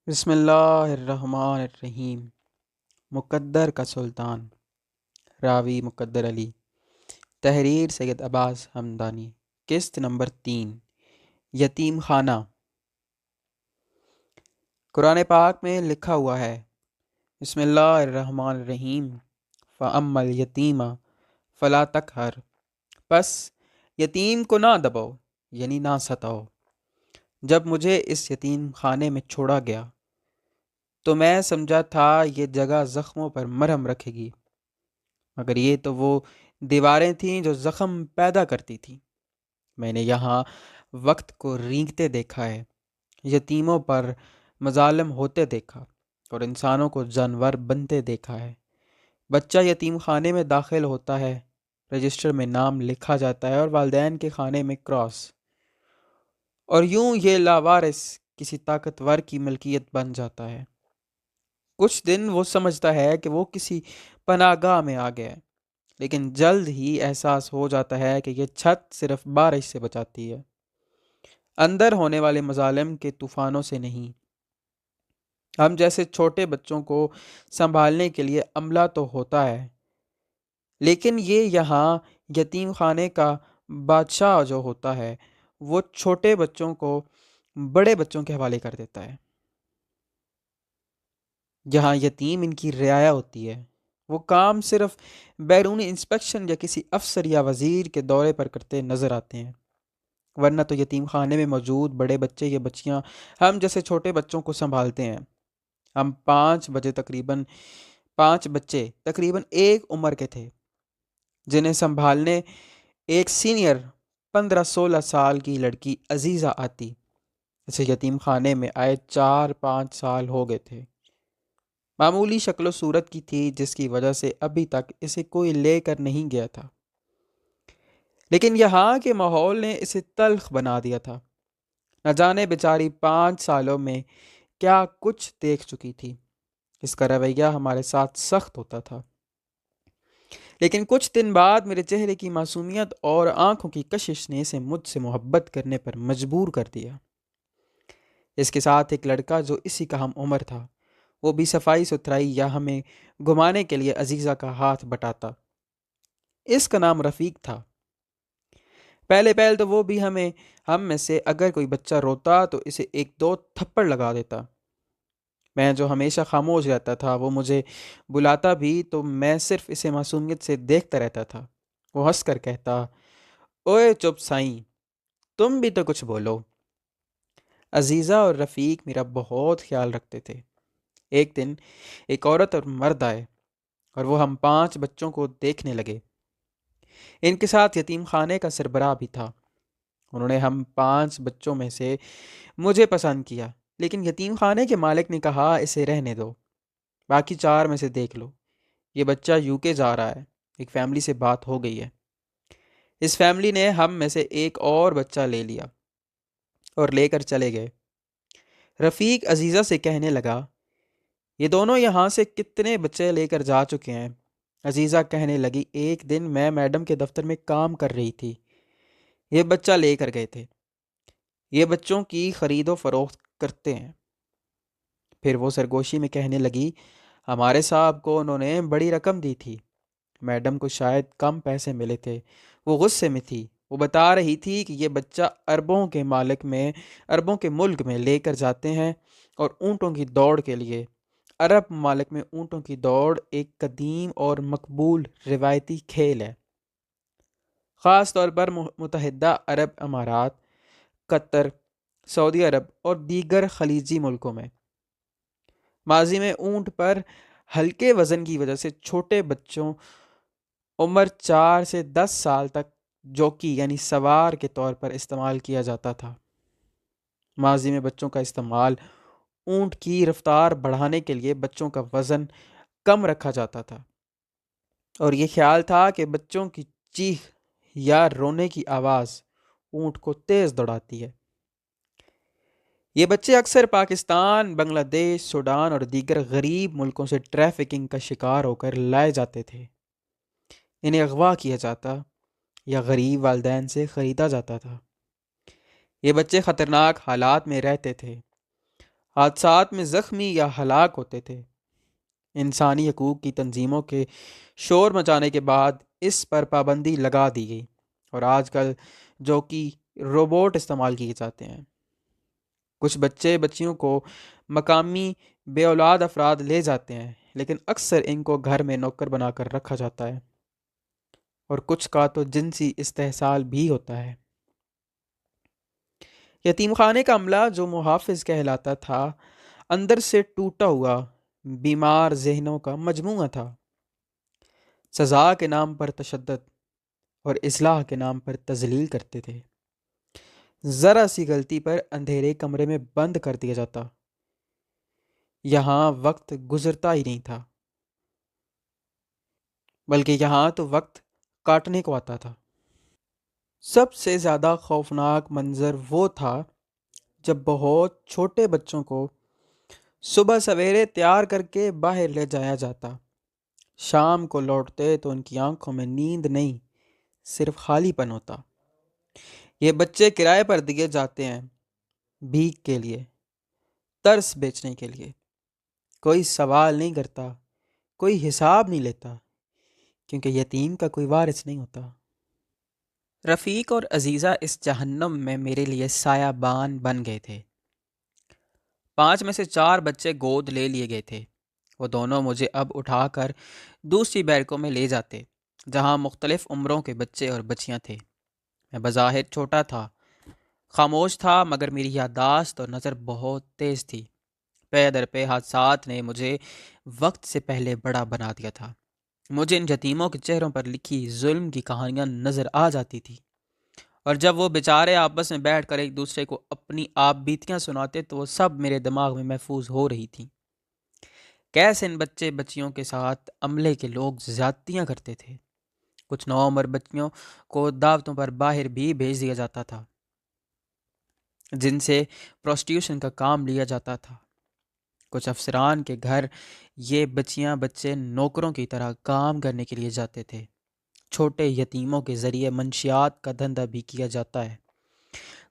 بسم اللہ الرحمن الرحیم۔ مقدر کا سلطان، راوی مقدر علی، تحریر سید عباس ہمدانی۔ قسط نمبر 3، یتیم خانہ۔ قرآن پاک میں لکھا ہوا ہے، بسم اللہ الرحمن الرحیم، فَأَمَّا الْيَتِيمَ فَلَا تَقْهَرْ، پس یتیم کو نہ دباؤ یعنی نہ ستاؤ۔ جب مجھے اس یتیم خانے میں چھوڑا گیا تو میں سمجھا تھا یہ جگہ زخموں پر مرہم رکھے گی، مگر یہ تو وہ دیواریں تھیں جو زخم پیدا کرتی تھیں۔ میں نے یہاں وقت کو رینگتے دیکھا ہے، یتیموں پر مظالم ہوتے دیکھا اور انسانوں کو جانور بنتے دیکھا ہے۔ بچہ یتیم خانے میں داخل ہوتا ہے، رجسٹر میں نام لکھا جاتا ہے اور والدین کے خانے میں کراس، اور یوں یہ لاوارث کسی طاقتور کی ملکیت بن جاتا ہے۔ کچھ دن وہ سمجھتا ہے کہ وہ کسی پناہ گاہ میں آ گیا ہے، لیکن جلد ہی احساس ہو جاتا ہے کہ یہ چھت صرف بارش سے بچاتی ہے، اندر ہونے والے مظالم کے طوفانوں سے نہیں۔ ہم جیسے چھوٹے بچوں کو سنبھالنے کے لیے عملہ تو ہوتا ہے، لیکن یہ یہاں یتیم خانے کا بادشاہ جو ہوتا ہے وہ چھوٹے بچوں کو بڑے بچوں کے حوالے کر دیتا ہے۔ جہاں یتیم ان کی رعایا ہوتی ہے، وہ کام صرف بیرونی انسپیکشن یا کسی افسر یا وزیر کے دورے پر کرتے نظر آتے ہیں، ورنہ تو یتیم خانے میں موجود بڑے بچے یا بچیاں ہم جیسے چھوٹے بچوں کو سنبھالتے ہیں۔ ہم 5 بچے تقریباً ایک عمر کے تھے، جنہیں سنبھالنے ایک سینئر 15-16 سال کی لڑکی عزیزہ آتی۔ اسے یتیم خانے میں آئے 4-5 سال ہو گئے تھے۔ معمولی شکل و صورت کی تھی، جس کی وجہ سے ابھی تک اسے کوئی لے کر نہیں گیا تھا، لیکن یہاں کے ماحول نے اسے تلخ بنا دیا تھا۔ نہ جانے بیچاری 5 سالوں میں کیا کچھ دیکھ چکی تھی۔ اس کا رویہ ہمارے ساتھ سخت ہوتا تھا، لیکن کچھ دن بعد میرے چہرے کی معصومیت اور آنکھوں کی کشش نے اسے مجھ سے محبت کرنے پر مجبور کر دیا۔ اس کے ساتھ ایک لڑکا جو اسی کا ہم عمر تھا، وہ بھی صفائی ستھرائی یا ہمیں گھمانے کے لیے عزیزہ کا ہاتھ بٹاتا۔ اس کا نام رفیق تھا۔ پہلے تو وہ بھی ہم میں سے اگر کوئی بچہ روتا تو اسے 1-2 تھپڑ لگا دیتا۔ میں جو ہمیشہ خاموش رہتا تھا، وہ مجھے بلاتا بھی تو میں صرف اسے معصومیت سے دیکھتا رہتا تھا۔ وہ ہنس کر کہتا، اوئے چپ سائیں، تم بھی تو کچھ بولو۔ عزیزہ اور رفیق میرا بہت خیال رکھتے تھے۔ ایک دن ایک عورت اور مرد آئے اور وہ ہم 5 بچوں کو دیکھنے لگے۔ ان کے ساتھ یتیم خانے کا سربراہ بھی تھا۔ انہوں نے ہم 5 بچوں میں سے مجھے پسند کیا، لیکن یتیم خانے کے مالک نے کہا اسے رہنے دو، باقی 4 میں سے دیکھ لو۔ یہ بچہ UK جا رہا ہے، ایک فیملی سے بات ہو گئی ہے۔ اس فیملی نے ہم میں سے ایک اور بچہ لے لیا اور لے کر چلے گئے۔ رفیق عزیزہ سے کہنے لگا، یہ دونوں یہاں سے کتنے بچے لے کر جا چکے ہیں؟ عزیزہ کہنے لگی، ایک دن میں میڈم کے دفتر میں کام کر رہی تھی، یہ بچہ لے کر گئے تھے، یہ بچوں کی خرید و فروخت کرتے ہیں۔ پھر وہ سرگوشی میں کہنے لگی، ہمارے صاحب کو انہوں نے بڑی رقم دی تھی، میڈم کو شاید کم پیسے ملے تھے۔ وہ غصے میں تھی، وہ بتا رہی تھی کہ یہ بچہ اربوں کے ملک میں لے کر جاتے ہیں، اور اونٹوں کی دوڑ کے لیے۔ عرب ممالک میں اونٹوں کی دوڑ ایک قدیم اور مقبول روایتی کھیل ہے، خاص طور پر متحدہ عرب امارات، قطر، سعودی عرب اور دیگر خلیجی ملکوں میں۔ ماضی میں اونٹ پر ہلکے وزن کی وجہ سے چھوٹے بچوں عمر 4 سے 10 سال تک جوکی یعنی سوار کے طور پر استعمال کیا جاتا تھا۔ ماضی میں بچوں کا استعمال اونٹ کی رفتار بڑھانے کے لیے بچوں کا وزن کم رکھا جاتا تھا، اور یہ خیال تھا کہ بچوں کی چیخ یا رونے کی آواز اونٹ کو تیز دوڑاتی ہے۔ یہ بچے اکثر پاکستان، بنگلہ دیش، سوڈان اور دیگر غریب ملکوں سے ٹریفکنگ کا شکار ہو کر لائے جاتے تھے۔ انہیں اغوا کیا جاتا یا غریب والدین سے خریدا جاتا تھا۔ یہ بچے خطرناک حالات میں رہتے تھے۔ حادثات میں زخمی یا ہلاک ہوتے تھے۔ انسانی حقوق کی تنظیموں کے شور مچانے کے بعد اس پر پابندی لگا دی گئی، اور آج کل جو کہ روبوٹ استعمال کیے جاتے ہیں۔ کچھ بچے بچیوں کو مقامی بے اولاد افراد لے جاتے ہیں، لیکن اکثر ان کو گھر میں نوکر بنا کر رکھا جاتا ہے، اور کچھ کا تو جنسی استحصال بھی ہوتا ہے۔ یتیم خانے کا عملہ، جو محافظ کہلاتا تھا، اندر سے ٹوٹا ہوا بیمار ذہنوں کا مجموعہ تھا۔ سزا کے نام پر تشدد اور اصلاح کے نام پر تذلیل کرتے تھے۔ ذرا سی غلطی پر اندھیرے کمرے میں بند کر دیا جاتا۔ یہاں وقت گزرتا ہی نہیں تھا، بلکہ یہاں تو وقت کاٹنے کو آتا تھا۔ سب سے زیادہ خوفناک منظر وہ تھا جب بہت چھوٹے بچوں کو صبح سویرے تیار کر کے باہر لے جایا جاتا۔ شام کو لوٹتے تو ان کی آنکھوں میں نیند نہیں، صرف خالی پن ہوتا۔ یہ بچے کرائے پر دیے جاتے ہیں، بھیک کے لیے، ترس بیچنے کے لیے۔ کوئی سوال نہیں کرتا، کوئی حساب نہیں لیتا، کیونکہ یتیم کا کوئی وارث نہیں ہوتا۔ رفیق اور عزیزہ اس جہنم میں میرے لیے سایہ بان بن گئے تھے۔ 5 میں سے 4 بچے گود لے لیے گئے تھے۔ وہ دونوں مجھے اب اٹھا کر دوسری بیرکوں میں لے جاتے، جہاں مختلف عمروں کے بچے اور بچیاں تھے۔ میں بظاہر چھوٹا تھا، خاموش تھا، مگر میری یادداشت اور نظر بہت تیز تھی۔ پے در پے حادثات نے مجھے وقت سے پہلے بڑا بنا دیا تھا۔ مجھے ان یتیموں کے چہروں پر لکھی ظلم کی کہانیاں نظر آ جاتی تھی، اور جب وہ بیچارے آپس میں بیٹھ کر ایک دوسرے کو اپنی آپ بیتیاں سناتے تو وہ سب میرے دماغ میں محفوظ ہو رہی تھیں۔ کیسے ان بچے بچیوں کے ساتھ عملے کے لوگ زیادتیاں کرتے تھے۔ کچھ نوعمر بچیوں کو دعوتوں پر باہر بھی بھیج دیا جاتا تھا، جن سے پروسٹیوشن کا کام لیا جاتا تھا۔ کچھ افسران کے گھر یہ بچیاں بچے نوکروں کی طرح کام کرنے کے لیے جاتے تھے۔ چھوٹے یتیموں کے ذریعے منشیات کا دھندہ بھی کیا جاتا ہے۔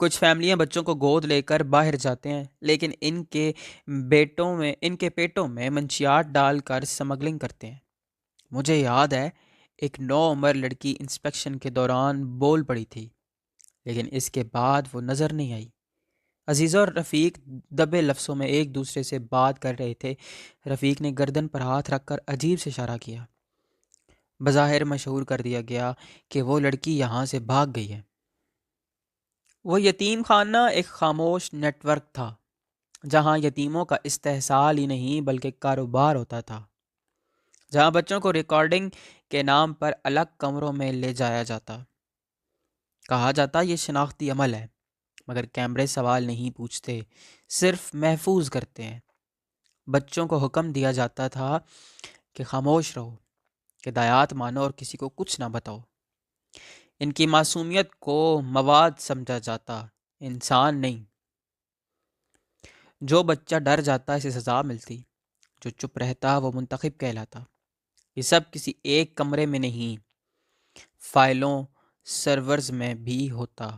کچھ فیملیاں بچوں کو گود لے کر باہر جاتے ہیں، لیکن ان کے پیٹوں میں منشیات ڈال کر سمگلنگ کرتے ہیں۔ مجھے یاد ہے ایک 9 عمر لڑکی انسپیکشن کے دوران بول پڑی تھی، لیکن اس کے بعد وہ نظر نہیں آئی۔ عزیزہ اور رفیق دبے لفظوں میں ایک دوسرے سے بات کر رہے تھے۔ رفیق نے گردن پر ہاتھ رکھ کر عجیب سے اشارہ کیا۔ بظاہر مشہور کر دیا گیا کہ وہ لڑکی یہاں سے بھاگ گئی ہے۔ وہ یتیم خانہ ایک خاموش نیٹ ورک تھا، جہاں یتیموں کا استحصال ہی نہیں بلکہ کاروبار ہوتا تھا، جہاں بچوں کو ریکارڈنگ کے نام پر الگ کمروں میں لے جایا جاتا۔ کہا جاتا یہ شناختی عمل ہے، مگر کیمرے سوال نہیں پوچھتے، صرف محفوظ کرتے ہیں۔ بچوں کو حکم دیا جاتا تھا کہ خاموش رہو، ہدایات مانو اور کسی کو کچھ نہ بتاؤ۔ ان کی معصومیت کو مواد سمجھا جاتا، انسان نہیں۔ جو بچہ ڈر جاتا اسے سزا ملتی، جو چپ رہتا وہ منتخب کہلاتا۔ یہ سب کسی ایک کمرے میں نہیں، فائلوں، سرورز میں بھی ہوتا۔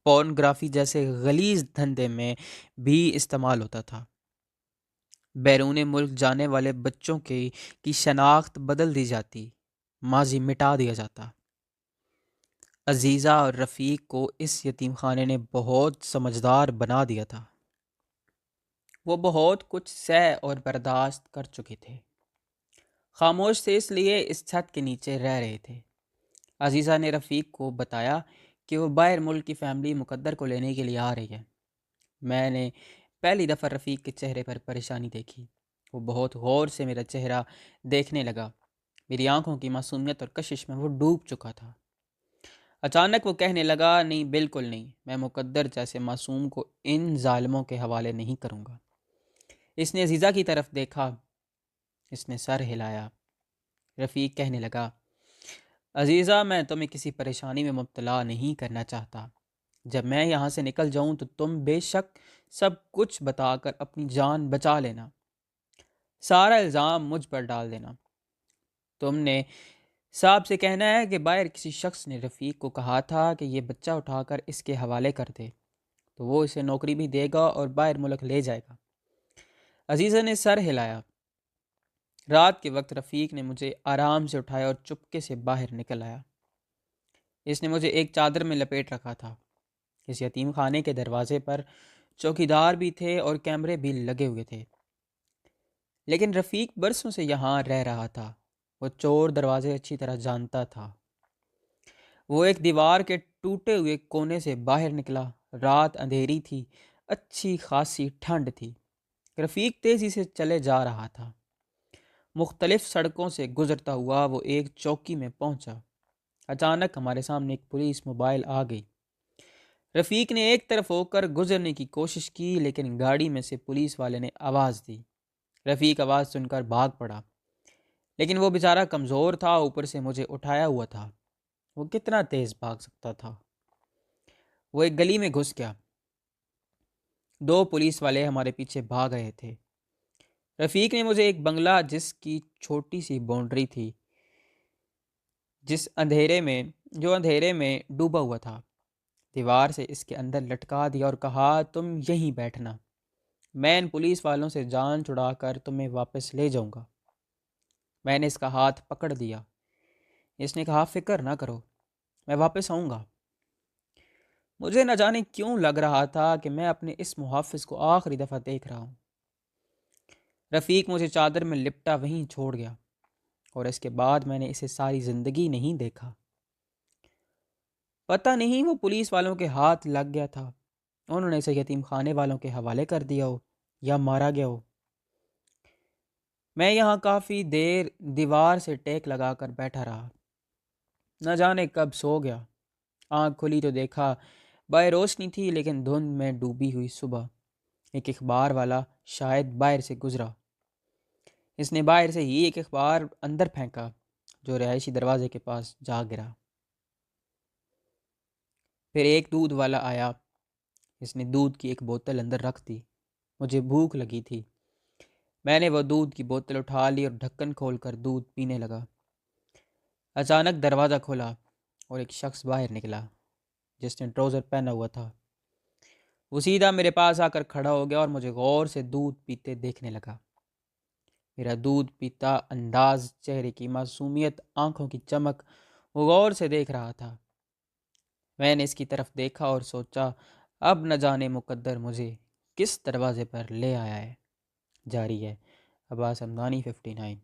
پورنوگرافی جیسے غلیظ دھندے میں بھی استعمال ہوتا تھا۔ بیرون ملک جانے والے بچوں کی شناخت بدل دی جاتی، ماضی مٹا دیا جاتا۔ عزیزہ اور رفیق کو اس یتیم خانے نے بہت سمجھدار بنا دیا تھا۔ وہ بہت کچھ سہ اور برداشت کر چکے تھے، خاموش تھے، اس لیے اس چھت کے نیچے رہ رہے تھے۔ عزیزہ نے رفیق کو بتایا کہ وہ باہر ملک کی فیملی مقدر کو لینے کے لیے آ رہی ہے۔ میں نے پہلی دفعہ رفیق کے چہرے پر پریشانی دیکھی۔ وہ بہت غور سے میرا چہرہ دیکھنے لگا۔ میری آنکھوں کی معصومیت اور کشش میں وہ ڈوب چکا تھا۔ اچانک وہ کہنے لگا، نہیں، بالکل نہیں، میں مقدر جیسے معصوم کو ان ظالموں کے حوالے نہیں کروں گا۔ اس نے عزیزہ کی طرف دیکھا، اس نے سر ہلایا۔ رفیق کہنے لگا، عزیزہ، میں تمہیں کسی پریشانی میں مبتلا نہیں کرنا چاہتا۔ جب میں یہاں سے نکل جاؤں تو تم بے شک سب کچھ بتا کر اپنی جان بچا لینا، سارا الزام مجھ پر ڈال دینا۔ تم نے صاحب سے کہنا ہے کہ باہر کسی شخص نے رفیق کو کہا تھا کہ یہ بچہ اٹھا کر اس کے حوالے کر دے، تو وہ اسے نوکری بھی دے گا اور باہر ملک لے جائے گا۔ عزیزہ نے سر ہلایا۔ رات کے وقت رفیق نے مجھے آرام سے اٹھایا اور چپکے سے باہر نکل آیا۔ اس نے مجھے ایک چادر میں لپیٹ رکھا تھا۔ اس یتیم خانے کے دروازے پر چوکیدار بھی تھے اور کیمرے بھی لگے ہوئے تھے، لیکن رفیق برسوں سے یہاں رہ رہا تھا۔ وہ چور دروازے اچھی طرح جانتا تھا۔ وہ ایک دیوار کے ٹوٹے ہوئے کونے سے باہر نکلا۔ رات اندھیری تھی، اچھی خاصی ٹھنڈ تھی۔ رفیق تیزی سے چلے جا رہا تھا۔ مختلف سڑکوں سے گزرتا ہوا وہ ایک چوکی میں پہنچا۔ اچانک ہمارے سامنے ایک پولیس موبائل آ گئی۔ رفیق نے ایک طرف ہو کر گزرنے کی کوشش کی، لیکن گاڑی میں سے پولیس والے نے آواز دی۔ رفیق آواز سن کر بھاگ پڑا، لیکن وہ بیچارہ کمزور تھا، اوپر سے مجھے اٹھایا ہوا تھا۔ وہ کتنا تیز بھاگ سکتا تھا؟ وہ ایک گلی میں گھس گیا۔ 2 پولیس والے ہمارے پیچھے بھاگ رہے تھے۔ رفیق نے مجھے ایک بنگلہ جس کی چھوٹی سی باؤنڈری تھی، جو اندھیرے میں ڈوبا ہوا تھا، دیوار سے اس کے اندر لٹکا دیا اور کہا، تم یہیں بیٹھنا، میں ان پولیس والوں سے جان چھڑا کر تمہیں واپس لے جاؤں گا۔ میں نے اس کا ہاتھ پکڑ دیا۔ اس نے کہا، فکر نہ کرو، میں واپس آؤں گا۔ مجھے نہ جانے کیوں لگ رہا تھا کہ میں اپنے اس محافظ کو آخری دفعہ دیکھ رہا ہوں۔ رفیق مجھے چادر میں لپٹا وہیں چھوڑ گیا، اور اس کے بعد میں نے اسے ساری زندگی نہیں دیکھا۔ پتہ نہیں وہ پولیس والوں کے ہاتھ لگ گیا تھا، انہوں نے اسے یتیم خانے والوں کے حوالے کر دیا ہو یا مارا گیا ہو۔ میں یہاں کافی دیر دیوار سے ٹیک لگا کر بیٹھا رہا، نہ جانے کب سو گیا۔ آنکھ کھلی تو دیکھا باہر روشنی تھی، لیکن دھند میں ڈوبی ہوئی صبح۔ ایک اخبار والا شاید باہر سے گزرا۔ اس نے باہر سے ہی ایک اخبار اندر پھینکا، جو رہائشی دروازے کے پاس جا گرا۔ پھر ایک دودھ والا آیا۔ اس نے دودھ کی ایک بوتل اندر رکھ دی۔ مجھے بھوک لگی تھی۔ میں نے وہ دودھ کی بوتل اٹھا لی اور ڈھکن کھول کر دودھ پینے لگا۔ اچانک دروازہ کھلا اور ایک شخص باہر نکلا، جس نے ٹراؤزر پہنا ہوا تھا۔ وہ سیدھا میرے پاس آ کر کھڑا ہو گیا اور مجھے غور سے دودھ پیتے دیکھنے لگا۔ میرا دودھ پیتا انداز، چہرے کی معصومیت، آنکھوں کی چمک، وہ غور سے دیکھ رہا تھا۔ میں نے اس کی طرف دیکھا اور سوچا، اب نہ جانے مقدر مجھے کس دروازے پر لے آیا ہے۔ جاری ہے عباس حمدانی 59۔